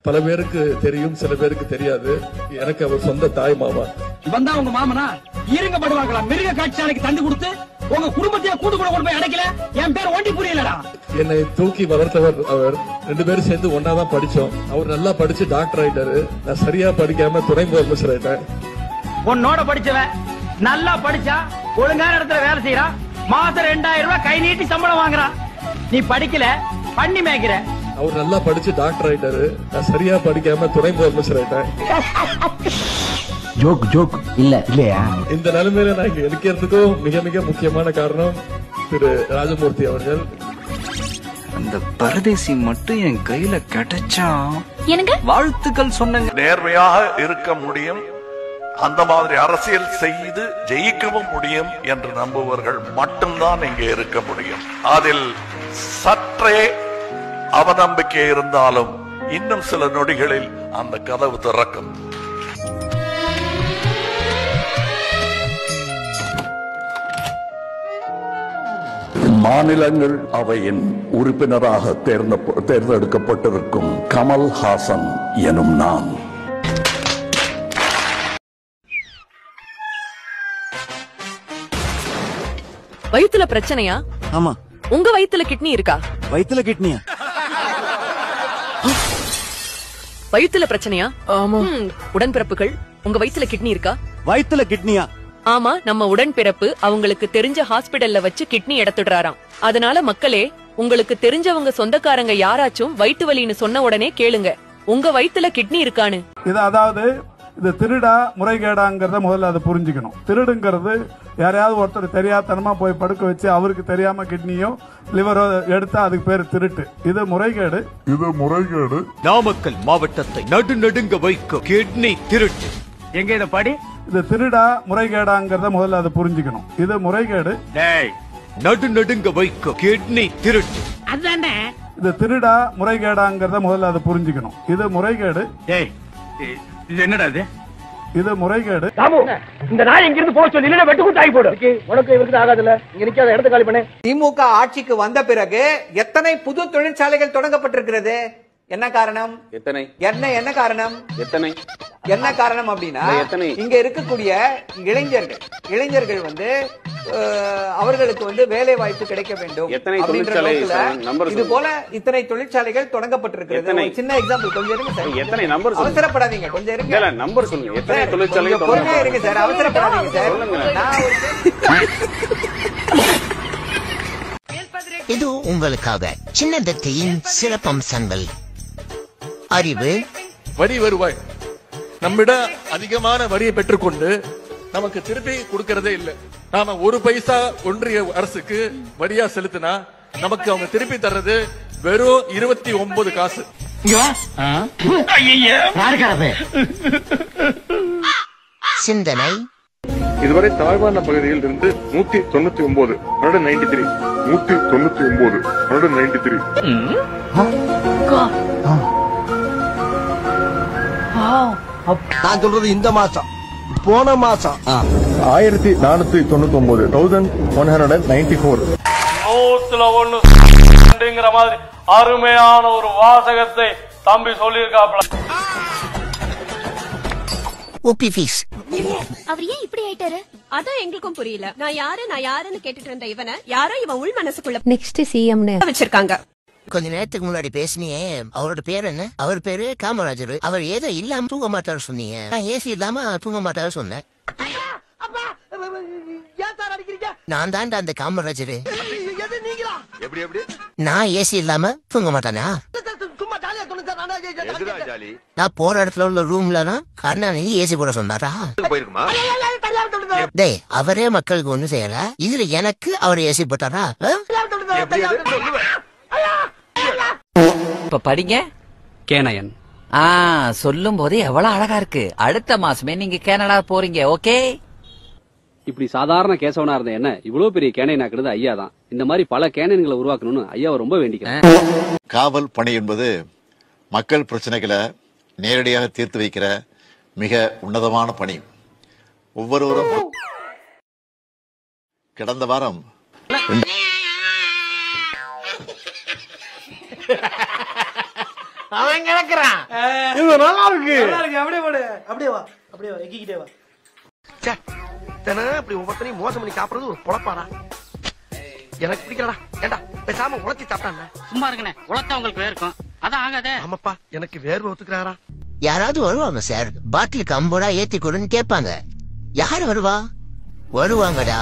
பல பேருக்கு தெரியும், சில பேருக்கு தெரியாது. எனக்கு அவர் சொந்த தாய் மாமா. இவன் தான் உங்க மாமனா? இருங்க படுவாங்களா? மிருக காட்சியாலைக்கு தந்து கொடுத்து உங்க குடும்பத்தையே கூட்டு கூட கொண்டு போய் அடைக்கல. என் பேர் ஒண்டி புரியலடா. என்னை தூக்கி வளர்த்தவர் அவர். 2 பேரும் சேர்ந்து ஒன்னாதான் படிச்சோம். அவர் நல்லா படிச்சு டாக்டர் ஆயிட்டாரு. நான் சரியா படிக்காம துணை முதலமைச்சர் ஆயிட்டேன். உன்னோட படிச்சவன் நல்லா படிச்சா ஒழுங்கான இடத்துல வேலை செய்யறான். மாசம் 2000 ரூபாய் கை நீட்டி சம்பளம் வாங்குறான். நீ படிக்கல, பண்ணி மேய்க்கிற. அவர் நல்லா படிச்சு டாக்டர் ஆயிட்டாரு. நான் சரியா படிக்காம துணை முதலமைச்சர் ஆயிட்டேன். ஜோக் இல்லையா? இந்த நிலைமையில நான் இங்க இருக்கிறதுக்கும் மிக மிக முக்கியமான காரணம் திரு ராஜமூர்த்தி அவர்கள். அந்த பரதேசி மட்டும் என் கையில கிடைச்சா எனக்கு வாழ்த்துக்கள் சொன்னங்க. நேர்மையாக இருக்க முடியும், அந்த மாதிரி அரசியல் செய்து ஜெயிக்கவும் முடியும் என்று நம்புவர்கள் மட்டும்தான் இங்கே இருக்க முடியும். அதில் சற்றே அவநம்பிக்கை இருந்தாலும் இன்னும் சில நொடிகளில் அந்த கதவு திறக்கும். மாநிலங்கள் அவையின் உறுப்பினராக தேர்ந்தெடுக்கப்பட்டிருக்கும் கமல் ஹாசன் எனும் நான் வயித்துல பிரச்சனையா? ஆமா. உங்க வயித்துல கிட்னி இருக்கா? வயித்துல கிட்னியா? வயித்துல பிரச்சனையா? ஆமா. உடன்பிறப்புகள் உங்க வயித்துல கிட்னி இருக்கா? வயித்துல கிட்னியா? ஆமா, நம்ம உடன்பிறப்பு அவங்களுக்கு தெரிஞ்ச ஹாஸ்பிடல்ல வச்சு கிட்னி எடுத்துடுறாராம். அதனால மக்களே, உங்களுக்கு தெரிஞ்சவங்க சொந்தக்காரங்க யாராச்சும் வயிற்று வலின்னு சொன்ன உடனே கேளுங்க, உங்க வயித்துல கிட்னி இருக்கான்னு. இது அதாவது இது திருடா முறைகேடாங்கிறத முதல்ல அதை புரிஞ்சுக்கணும். திருடுங்கிறது யாரையாவது ஒருத்தர் தெரியாதனமா போய் படுக்க வச்சு அவருக்கு தெரியாம கிட்னியோ லிவரோ எடுத்தா அதுக்கு பேரு திருட்டு. இது முறைகேடு. நாமக்கல் மாவட்டத்தை நடுநடுங்க வைக்கும் கிட்னி திருட்டு. எங்க இத படி? இது திருடா முறைகேடாங்கிறத முதல்ல அதை புரிஞ்சுக்கணும். இது முறைகேடு. நடுநடுங்க வைக்கும் கிட்னி திருட்டு. அதானே இது திருடா முறைகேடாங்கிறத முதல்ல அதை புரிஞ்சுக்கணும். இது முறைகேடு. இது என்னடா இது? இது முறைகேடு. இந்த நாய் எங்க இருந்து போக சொல்லி வெட்டு கூட்டாகி போடு. உனக்கு இவருக்கு ஆகாதுல்ல. இங்க நிக்காத, இடத்த காலி பண்ணு. திமுக ஆட்சிக்கு வந்த பிறகு எத்தனை புது தொழிற்சாலைகள் தொடங்கப்பட்டிருக்கிறது? என்ன காரணம்? என்ன காரணம்? என்ன காரணம் அப்படின்னா, இங்க இருக்கக்கூடிய இளைஞர்கள் வந்து அவர்களுக்கு வந்து வேலை வாய்ப்பு கிடைக்க வேண்டும் அப்படின்ற நோக்கில இது போல இத்தனை தொழிற்சாலைகள் தொடங்கப்பட்டிருக்கிறது. ஒரு சின்ன எக்ஸாம்பிள், கொஞ்சம் இருங்க சார், அவசரப்படாதீங்க, கொஞ்சம் இருங்க, நம்பர் சொல்லுங்க, எத்தனை தொழிற்சாலைகள் பொறுமையா இருங்க சார், அவசரப்படாதீங்க சார். இது உங்களுக்காக சின்னதத்தையின் சிறப்பம்சங்கள். அறிவு, வரி வருவாய். நம்மிடம் அதிகமான வரியை பெற்றுக்கொண்டு நமக்கு திருப்பி கொடுக்கறதே இல்லை. நாம 1 பைசா ஒன்றிய அரசுக்கு வரியா செலுத்தினா நமக்கு அவங்க திருப்பி தர்றது வெறும் 29 காசு. சிந்தனை. இதுவரை தாழ்வான பகுதியில் இருந்து 199 193 199 193. நான் சொல்றது இந்த மாசம், போன மாசம் 1499 1194. மாதிரி அருமையான ஒரு வாசகத்தை தம்பி சொல்லியிருக்காப்ல. உப்பி ஃபீஸ். அவர் ஏன் இப்படி ஆயிட்டாரு? அதான் எங்களுக்கும் புரியல. நான் யாருன்னு கேட்டுட்டு இருந்த இவனை யாரோ இவன் உள் மனசுக்குள்ள நெக்ஸ்ட் சிஎம்னு வச்சிருக்காங்க. கொஞ்ச நேரத்துக்கு முன்னாடி பேசினியே, அவரோட பேர் என்ன? அவர் பேரு காமராஜர். அவர் ஏதோ இல்லாம தூங்க மாட்டாரு சொன்னீங்க. நான் ஏசி இல்லாம தூங்க மாட்டாரு சொன்னேன். நான் தான்டா அந்த காமராஜரு. நான் ஏசி இல்லாம தூங்க மாட்டானா? நான் போற இடத்துல உள்ள ரூம்லதான் கருணாநிதி ஏசி போட சொன்னாரா? டேய், அவரே மக்களுக்கு ஒண்ணு செய்யல, இதுல எனக்கு அவர் ஏசி போட்டாரா? இப்ப படிங்க கேனயன். சொல்லும் போது எவ்வளவு அழகா இருக்கு. அடுத்த மாசமே நீங்க கனடா போறீங்க. ஓகே. இப்படி சாதாரண கேசவனா இருந்த என்ன இவ்வளவு பெரிய கேனையன் ஆக்குறது ஐயா தான். இந்த மாதிரி பல கேனையன்களை உருவாக்கணும்னு ஐயாவை ரொம்ப வேண்டிக்கிறேன். காவல் பணி என்பது மக்கள் பிரச்சனைகளை நேரடியாக தீர்த்து வைக்கிற மிக உன்னதமான பணி. ஒவ்வொருவரும் கடந்த வாரம் அவன் கிடக்குறான். இது நல்லா இருக்கு. நல்லா இருக்கு. அப்படியே போடு. அப்படியே வா. அப்படியே வா. எக்கிக்கிட்டே வா. ச்சே. தினம் இப்படி ஒவ்வொருத்தனையும் மோசம் பண்ணி சாப்பிடுறது ஒரு பொழப்பாடா. எனக்கு பிடிக்கலடா. ஏண்டா பேசாம உழைச்சி சாப்பிட்டானே. சும்மா இருக்கனே. உழைச்சா உங்களுக்கு வேர்க்கும். அதான் ஆகாதே. ஆமாப்பா எனக்கு வேர்வை ஒத்துக்கிறாரா? யாராவது வருவாங்க சார், பாட்டிலுக்கு 50 ரூபா ஏத்தி கொடுன்னு கேட்பாங்க. யாரு வருவா? வருவாங்கடா,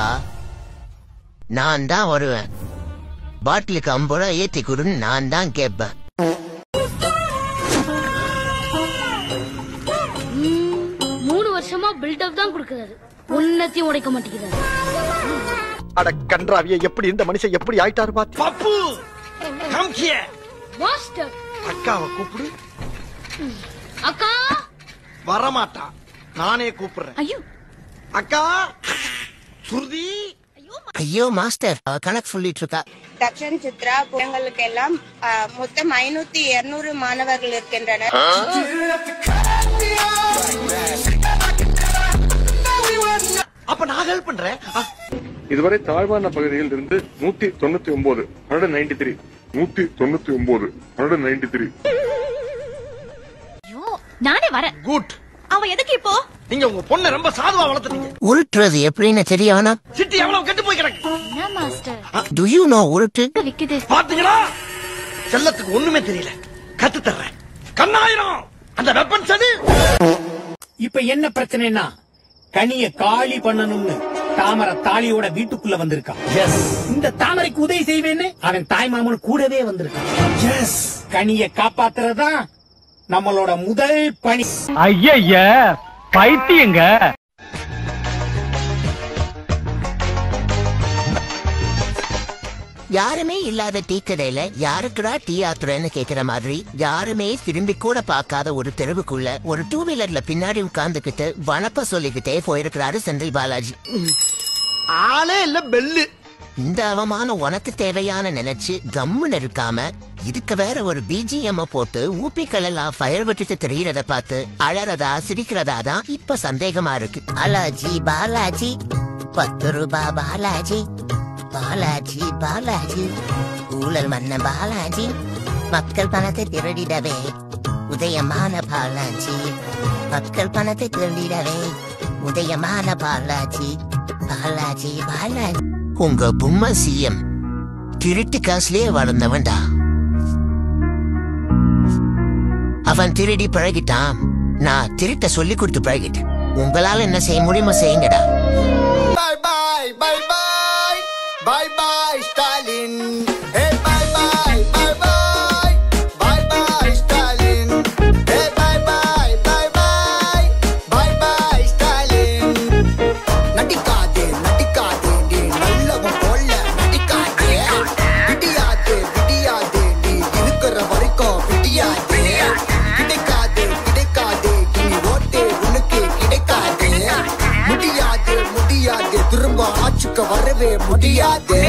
நான் தான் வருவேன். பாட்டிலுக்கு 50 ரூபா ஏத்தி கொடுன்னு நான் தான் கேட்பேன். 3 வருஷமா பில்டப் தான் கொடுக்கறாரு, உன்னத்தையும் உடைக்க மாட்டேங்கிறாரு. அட கன்றாவிய, எப்படி இந்த மனுஷன் எப்படி ஆயிட்டாரு பாத்து. பப்பு கம் ஹியர். மாஸ்டர் அக்காவை கூப்பிடு. அக்கா வரமாட்டா, நானே கூப்பிடுறேன். ஐயோ அக்கா சுருதி. ஐயோ மாஸ்டர், அவ கணக்கு சொல்லிட்டு இருக்கா. தக்ஷன் சித்ரா புறங்களுக்கு எல்லாம் மொத்தம் 500 200 மாணவர்கள் இருக்கின்றனர். அப்ப நான் ஹெல்ப் பண்றேன். இதுவரை தாழ்வான பகுதியில் இருந்து 199 193 199 193. நானே வரேன். குட். அவன் எதுக்கு இப்போ? நீங்க உங்க பொண்ணை ரொம்ப சாதுவா வளர்த்துட்டீங்க. உருட்டுறது எப்படின்னு தெரியாதா? சிட்டி எவ்வளவு கெட்டு போய் கிடக்கு. என்ன மாஸ்டர்? Do you know உருட்டு? விக்குது. பாத்தீங்களா? செல்லத்துக்கு ஒண்ணுமே தெரியல. கத்து தர்றேன். கண்ணாயிரம் அந்த வெப்பன் சடி. இப்ப என்ன பிரச்சனைனா, கனிய காலி பண்ணணும்னு தாமரை தாலியோட வீட்டுக்குள்ள வந்திருக்கான். இந்த தாமரைக்கு உதவி செய்வேன்னு அவன் தாய் மாமன் கூடவே வந்திருக்கான். கனிய காப்பாத்துறதா நம்மளோட முதல் பணி. ஐய பைத்தியங்க. யாருமே இல்லாத டீ கடையில யாருக்குடா டீ ஆத்துறன்னு கேக்குற மாதிரி யாருமே திரும்பி கூட பார்க்காத ஒரு தெருவுக்குள்ள ஒரு 2 வீலர்ல பின்னாடி உட்கார்ந்துகிட்டு வணக்கம் சொல்லிக்கிட்டே போயிருக்கிறாரு செந்தில் பாலாஜி. ஆளே இல்ல பெல்லு. இந்த அவமானம் உனக்கு தேவையான நினைச்சு கம்முன்னு இருக்காம இதுக்கு வேற ஒரு பிஜிஎம் போட்டு ஊப்பிக்களெல்லாம் ஃபயர் விட்டுட்டு தெரியறத பார்த்து அழறதா சிரிக்கிறதா தான் இப்ப சந்தேகமா இருக்கு. பாலாஜி பாலாஜி 10 ரூபாய் பாலாஜி, பாலாஜி பாலாஜி ஊழல் மன்ன பாலாஜி, மக்கள் பணத்தை திருடிடவே உதயமான பாலாஜி, மக்கள் பணத்தை திருடிடவே உதயமான பாலாஜி, பாலாஜி பாலாஜி. உங்க பொம்மை சிஎம் திருட்டு காசுலயே வளர்ந்தவன்டா. அவன் திருடி பழகிட்டான், நான் திருட்ட சொல்லி கொடுத்து பழகிட்டேன். உங்களால என்ன செய்ய முடியுமோ செய்யுங்கடா. Bye bye bye bye bye bye Stalin. Hey bye bye bye bye bye bye Stalin. Hey bye bye bye bye bye bye Stalin. நடிக்காதே நடிக்காதே நீ நல்லவன் போல நடிக்காதே. விடியாதே விடியாதே நீ இருக்கிற வரைக்கும் விடியாதே. கிடைக்காதே கிடைக்காதே நீ ஓட்டே உனக்கு கிடைக்காதே. முடியாதே முடியாதே திரும்ப ஆட்சிக்கு வரவே முடியாதே.